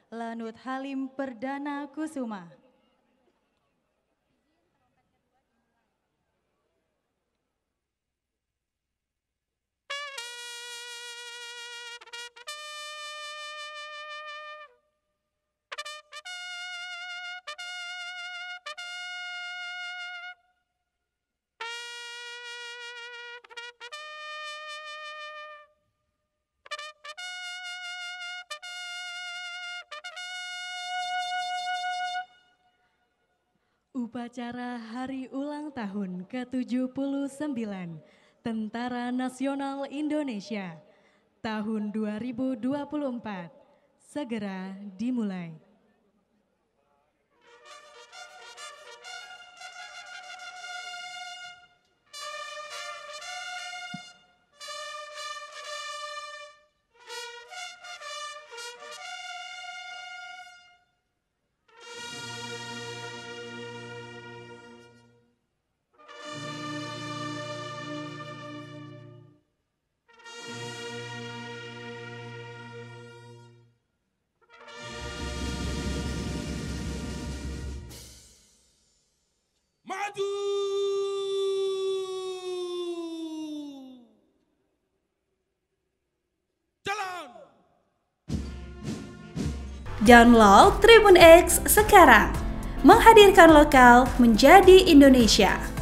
Lanut Halim Perdana Kusuma. Upacara Hari Ulang Tahun ke-79 Tentara Nasional Indonesia tahun 2024 segera dimulai. Maju! Jalan! Download Tribun X sekarang, menghadirkan lokal menjadi Indonesia.